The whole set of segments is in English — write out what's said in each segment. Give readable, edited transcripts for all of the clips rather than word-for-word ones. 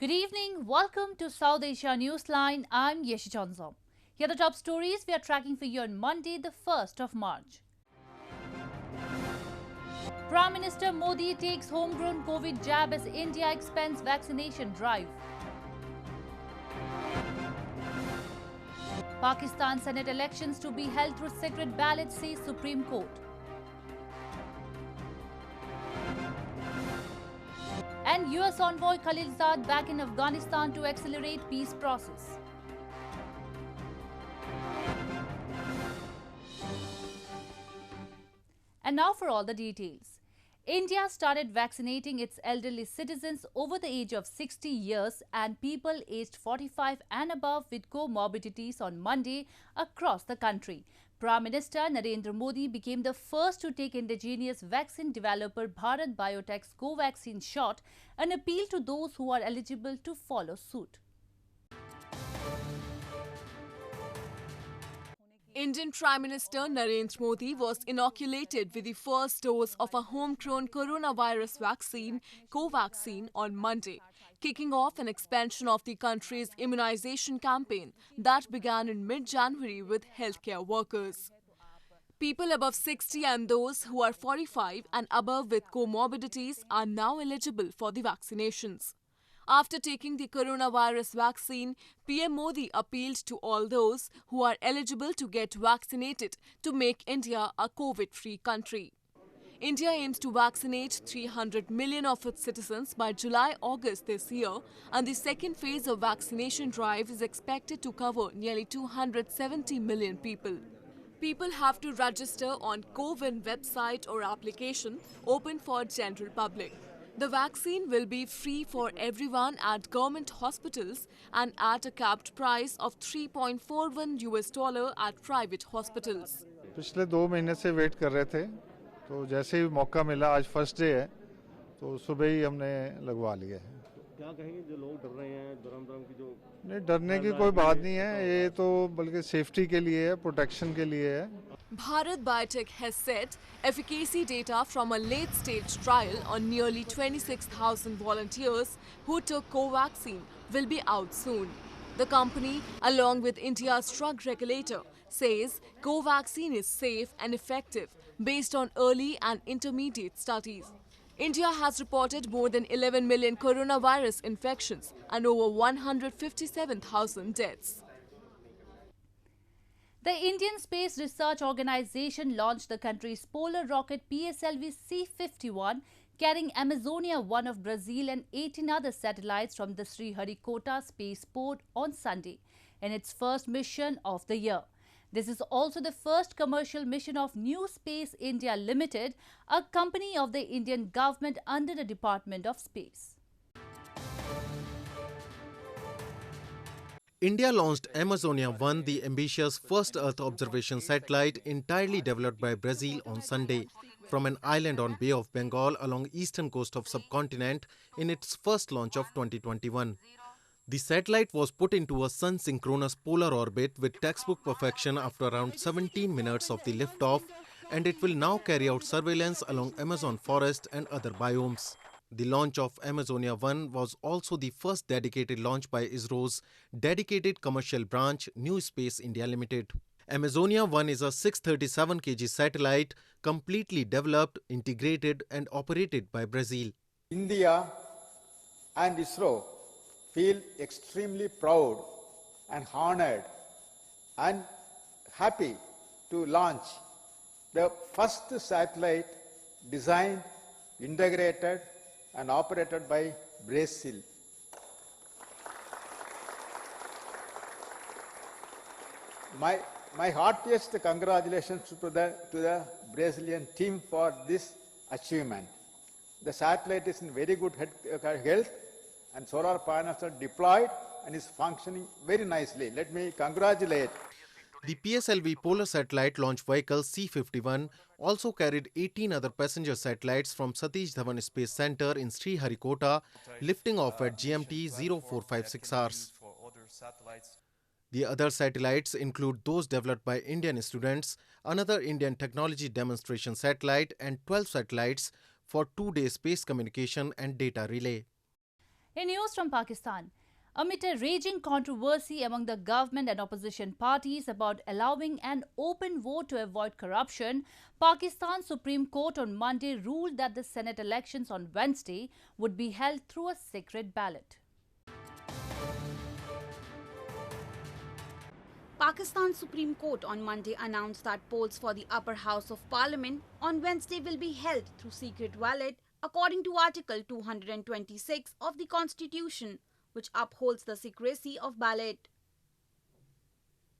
Good evening. Welcome to South Asia Newsline. I'm Yeshi Chonzom. Here are the top stories we are tracking for you on Monday, the 1st of March. Prime Minister Modi takes homegrown COVID jab as India expands vaccination drive. Pakistan Senate elections to be held through secret ballot, says Supreme Court. And US envoy Khalilzad back in Afghanistan to accelerate peace process. And now for all the details. India started vaccinating its elderly citizens over the age of 60 years and people aged 45 and above with comorbidities on Monday across the country. Prime Minister Narendra Modi became the first to take indigenous vaccine developer Bharat Biotech's Covaxin shot, an appeal to those who are eligible to follow suit. Indian Prime Minister Narendra Modi was inoculated with the first dose of a homegrown coronavirus vaccine, Covaxin, on Monday, kicking off an expansion of the country's immunization campaign that began in mid-January with healthcare workers. People above 60 and those who are 45 and above with comorbidities are now eligible for the vaccinations. After taking the coronavirus vaccine, PM Modi appealed to all those who are eligible to get vaccinated to make India a COVID-free country. India aims to vaccinate 300 million of its citizens by July-August this year, and the second phase of vaccination drive is expected to cover nearly 270 million people. People have to register on CoWIN website or application open for general public. The vaccine will be free for everyone at government hospitals and at a capped price of $3.41 at private hospitals. पिछले 2 महीने से wait कर रहे थे, तो जैसे ही मौका मिला, आज फर्स्ट डे है, तो सुबह ही हमने लगवा लिया है। क्या कहेंगे जो लोग डर रहे हैं, धर्म की जो नहीं, डरने की कोई बात नहीं है, ये तो बल्कि सेफ्टी के लिए है, प्रोटेक्शन के लिए है। Bharat Biotech has said efficacy data from a late-stage trial on nearly 26,000 volunteers who took Covaxin will be out soon. The company, along with India's drug regulator, says Covaxin is safe and effective based on early and intermediate studies. India has reported more than 11 million coronavirus infections and over 157,000 deaths. The Indian Space Research Organization launched the country's polar rocket PSLV C-51, carrying Amazonia-1 of Brazil and 18 other satellites from the Sriharikota spaceport on Sunday, in its first mission of the year. This is also the first commercial mission of New Space India Limited, a company of the Indian government under the Department of Space. India launched Amazonia-1, the ambitious first Earth observation satellite entirely developed by Brazil on Sunday, from an island on Bay of Bengal along eastern coast of subcontinent in its first launch of 2021. The satellite was put into a sun-synchronous polar orbit with textbook perfection after around 17 minutes of the liftoff, and it will now carry out surveillance along Amazon forest and other biomes. The launch of Amazonia-1 was also the first dedicated launch by ISRO's dedicated commercial branch, New Space India Limited. Amazonia-1 is a 637 kg satellite completely developed, integrated and operated by Brazil. India and ISRO feel extremely proud and honored and happy to launch the first satellite designed, integrated and operated by Brazil. My heartiest congratulations to the Brazilian team for this achievement. The satellite is in very good health and solar panels are deployed and is functioning very nicely. Let me congratulate. The PSLV Polar Satellite Launch Vehicle C-51 also carried 18 other passenger satellites from Satish Dhawan Space Center in Sriharikota, lifting off at GMT 0456 hours. The other satellites include those developed by Indian students, another Indian technology demonstration satellite and 12 satellites for 2-day space communication and data relay. In news from Pakistan, amid a raging controversy among the government and opposition parties about allowing an open vote to avoid corruption, Pakistan's Supreme Court on Monday ruled that the Senate elections on Wednesday would be held through a secret ballot. Pakistan's Supreme Court on Monday announced that polls for the upper house of parliament on Wednesday will be held through secret ballot according to Article 226 of the Constitution, which upholds the secrecy of ballot.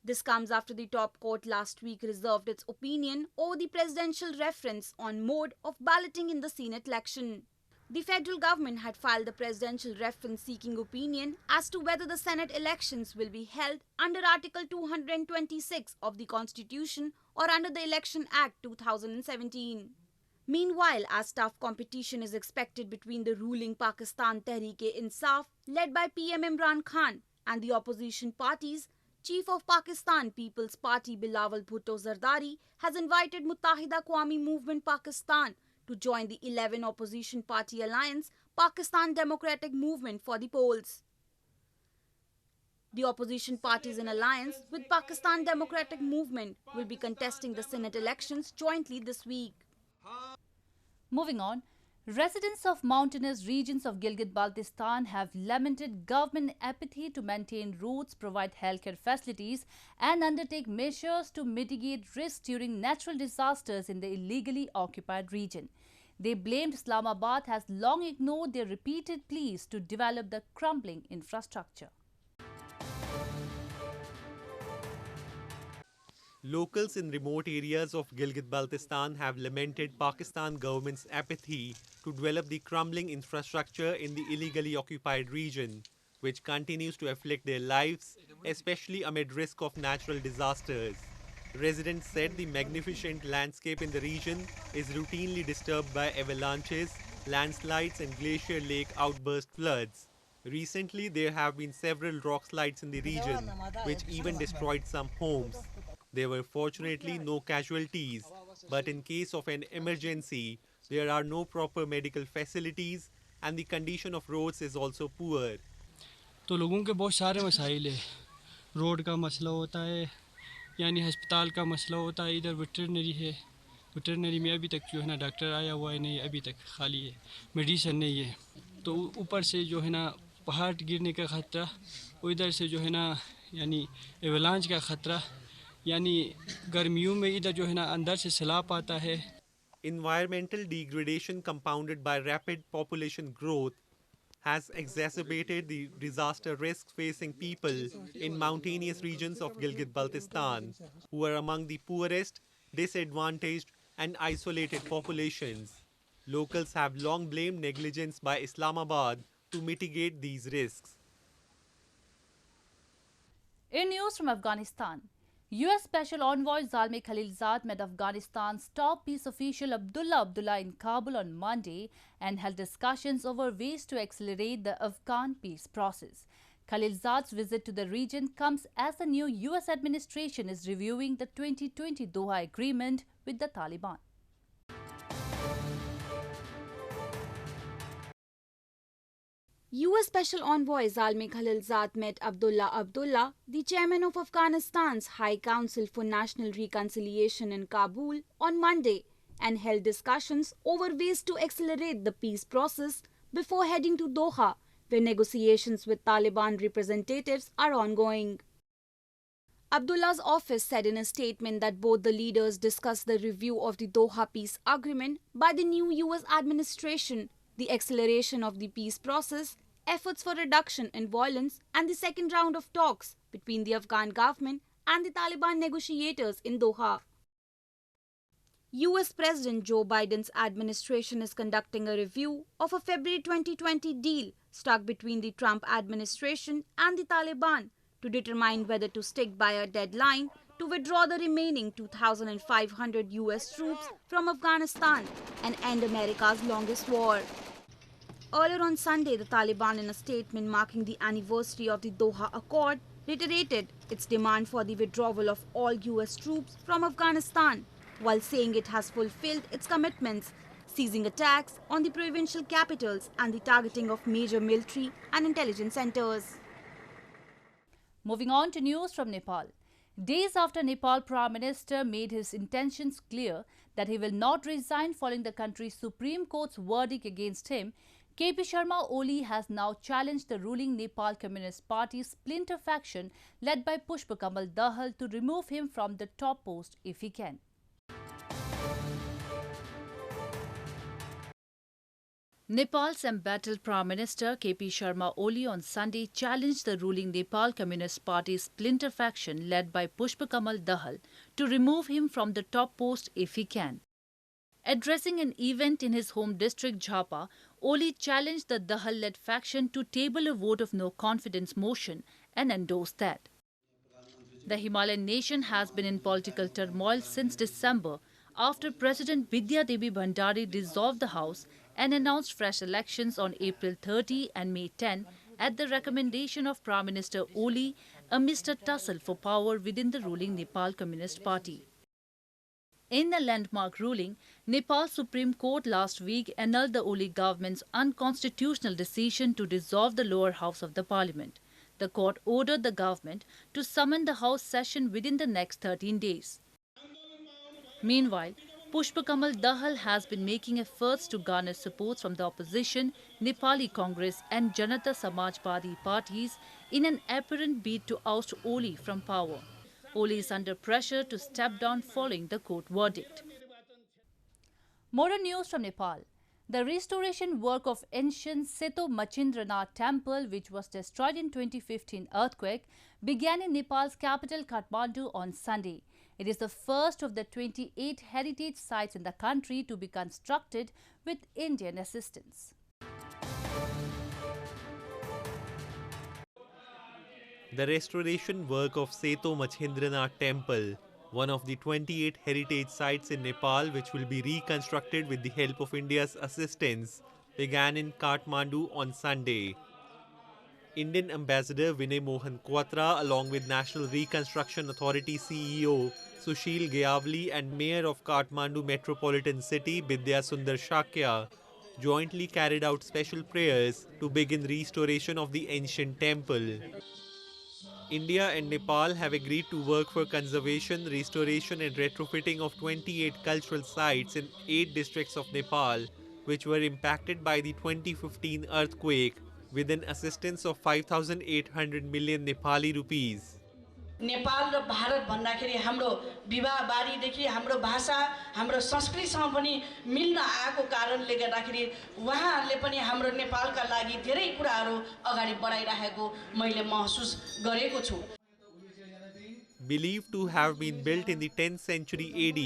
This comes after the top court last week reserved its opinion over the presidential reference on mode of balloting in the Senate election. The federal government had filed the presidential reference seeking opinion as to whether the Senate elections will be held under Article 226 of the Constitution or under the Election Act 2017. Meanwhile, as tough competition is expected between the ruling Pakistan Tehreek-e-Insaf, led by PM Imran Khan, and the opposition parties, Chief of Pakistan People's Party Bilawal Bhutto Zardari has invited Muttahida Qawami Movement Pakistan to join the 11 opposition party alliance Pakistan Democratic Movement for the polls. The opposition parties in alliance with Pakistan Democratic Movement will be contesting the Senate elections jointly this week. Moving on, residents of mountainous regions of Gilgit-Baltistan have lamented government apathy to maintain roads, provide healthcare facilities and undertake measures to mitigate risks during natural disasters in the illegally occupied region. They blamed Islamabad has long ignored their repeated pleas to develop the crumbling infrastructure. Locals in remote areas of Gilgit-Baltistan have lamented Pakistan government's apathy to develop the crumbling infrastructure in the illegally occupied region, which continues to afflict their lives, especially amid risk of natural disasters. Residents said the magnificent landscape in the region is routinely disturbed by avalanches, landslides and glacier lake outburst floods. Recently, there have been several rock slides in the region, which even destroyed some homes. There were fortunately no casualties, but in case of an emergency, there are no proper medical facilities and the condition of roads is also poor. तो लोगों के बहुत सारे मसाइल है, road का मसला होता है, यानी अस्पताल का मसला होता है, इधर वेटरनरी है, वेटरनरी में अभी तक जो है ना डॉक्टर आया हुआ है नहीं, अभी तक खाली है, मेडिसिन नहीं है, तो ऊपर से जो है ना पहाड़ गिरने का खतरा, उधर से जो है ना यानी एवलांच का खतरा, यानी गर्मियों में इधर जो है ना अंदर से सैलाब आता है. Environmental degradation compounded by rapid population growth has exacerbated the disaster risks facing people in mountainous regions of Gilgit-Baltistan, who are among the poorest, disadvantaged and isolated populations. Locals have long blamed negligence by Islamabad to mitigate these risks. In news from Afghanistan, U.S. Special Envoy Zalmay Khalilzad met Afghanistan's top peace official Abdullah Abdullah in Kabul on Monday and held discussions over ways to accelerate the Afghan peace process. Khalilzad's visit to the region comes as the new U.S. administration is reviewing the 2020 Doha Agreement with the Taliban. U.S. Special Envoy Zalmay Khalilzad met Abdullah Abdullah, the chairman of Afghanistan's High Council for National Reconciliation in Kabul, on Monday and held discussions over ways to accelerate the peace process before heading to Doha, where negotiations with Taliban representatives are ongoing. Abdullah's office said in a statement that both the leaders discussed the review of the Doha peace agreement by the new U.S. administration, the acceleration of the peace process, efforts for reduction in violence, and the second round of talks between the Afghan government and the Taliban negotiators in Doha. U.S. President Joe Biden's administration is conducting a review of a February 2020 deal struck between the Trump administration and the Taliban to determine whether to stick by a deadline to withdraw the remaining 2,500 U.S. troops from Afghanistan and end America's longest war. Earlier on Sunday, the Taliban, in a statement marking the anniversary of the Doha Accord, reiterated its demand for the withdrawal of all U.S. troops from Afghanistan, while saying it has fulfilled its commitments, seizing attacks on the provincial capitals and the targeting of major military and intelligence centers. Moving on to news from Nepal. Days after Nepal Prime Minister made his intentions clear that he will not resign following the country's Supreme Court's verdict against him, KP Sharma Oli has now challenged the ruling Nepal Communist Party's splinter faction led by Pushpa Kamal Dahal to remove him from the top post if he can. Nepal's embattled Prime Minister KP Sharma Oli on Sunday challenged the ruling Nepal Communist Party's splinter faction led by Pushpa Kamal Dahal to remove him from the top post if he can. Addressing an event in his home district Jhapa, Oli challenged the Dahal-led faction to table a vote of no confidence motion and endorsed that. The Himalayan nation has been in political turmoil since December after President Bidya Devi Bhandari dissolved the House and announced fresh elections on April 30 and May 10 at the recommendation of Prime Minister Oli amidst a tussle for power within the ruling Nepal Communist Party. In the landmark ruling, Nepal's Supreme Court last week annulled the Oli government's unconstitutional decision to dissolve the lower house of the parliament. The court ordered the government to summon the House session within the next 13 days. Meanwhile, Pushpa Kamal Dahal has been making efforts to garner support from the opposition, Nepali Congress and Janata Samajwadi parties in an apparent bid to oust Oli from power. Oli is under pressure to step down following the court verdict. More news from Nepal. The restoration work of ancient Seto Machindranath temple, which was destroyed in 2015 earthquake, began in Nepal's capital Kathmandu on Sunday. It is the first of the 28 heritage sites in the country to be constructed with Indian assistance. The restoration work of Seto Machindranath Temple, one of the 28 heritage sites in Nepal which will be reconstructed with the help of India's assistance, began in Kathmandu on Sunday. Indian Ambassador Vinay Mohan Quatra, along with National Reconstruction Authority CEO Sushil Gyavli and Mayor of Kathmandu Metropolitan City Bidya Sundar Shakya, jointly carried out special prayers to begin restoration of the ancient temple. India and Nepal have agreed to work for conservation, restoration and retrofitting of 28 cultural sites in 8 districts of Nepal, which were impacted by the 2015 earthquake, with an assistance of 5,800 million Nepali rupees. Nepal र भारत भन्दाखेरि हाम्रो विवाह बारीदेखि हाम्रो भाषा हाम्रो संस्कृतिसँग पनि मिल्न आएको कारणले गर्दाखेरि उहाँहरूले पनि हाम्रो नेपालका लागि धेरै कुराहरू अगाडि बढाइरहेको मैले महसुस गरेको छु. Believed to have been built in the 10th century AD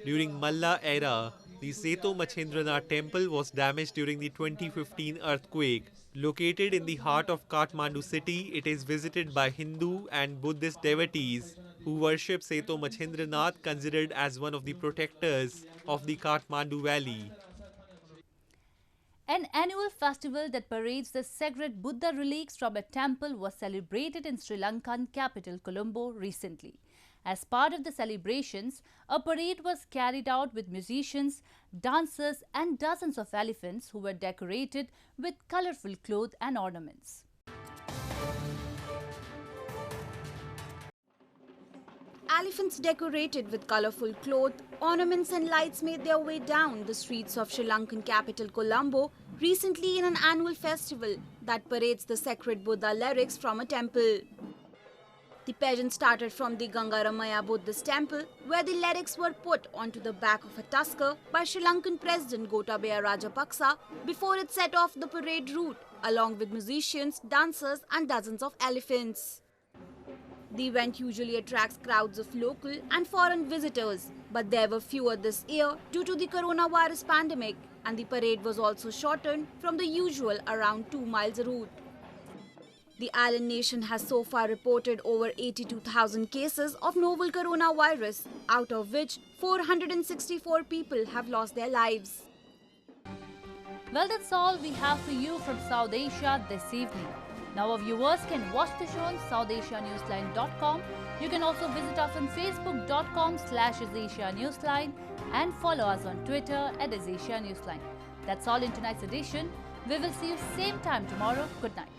during Malla era, the Seto Machindranath temple was damaged during the 2015 earthquake. Located in the heart of Kathmandu city, it is visited by Hindu and Buddhist devotees who worship Seto Machindranath, considered as one of the protectors of the Kathmandu valley. An annual festival that parades the sacred Buddha relics from a temple was celebrated in Sri Lankan capital Colombo recently. As part of the celebrations, a parade was carried out with musicians, dancers and dozens of elephants who were decorated with colorful clothes and ornaments. Elephants decorated with colorful cloth, ornaments and lights made their way down the streets of Sri Lankan capital Colombo recently in an annual festival that parades the sacred Buddha lyrics from a temple. The pageant started from the Gangaramaya Buddhist temple, where the lyrics were put onto the back of a tusker by Sri Lankan President Gotabaya Rajapaksa before it set off the parade route, along with musicians, dancers and dozens of elephants. The event usually attracts crowds of local and foreign visitors, but there were fewer this year due to the coronavirus pandemic, and the parade was also shortened from the usual around 2 miles route. The island nation has so far reported over 82,000 cases of novel coronavirus, out of which 464 people have lost their lives. Well, that's all we have for you from South Asia this evening. Now our viewers can watch the show on SouthAsiaNewsline.com. You can also visit us on Facebook.com/AsAsiaNewsline and follow us on Twitter @AsAsiaNewsline. That's all in tonight's edition. We will see you same time tomorrow. Good night.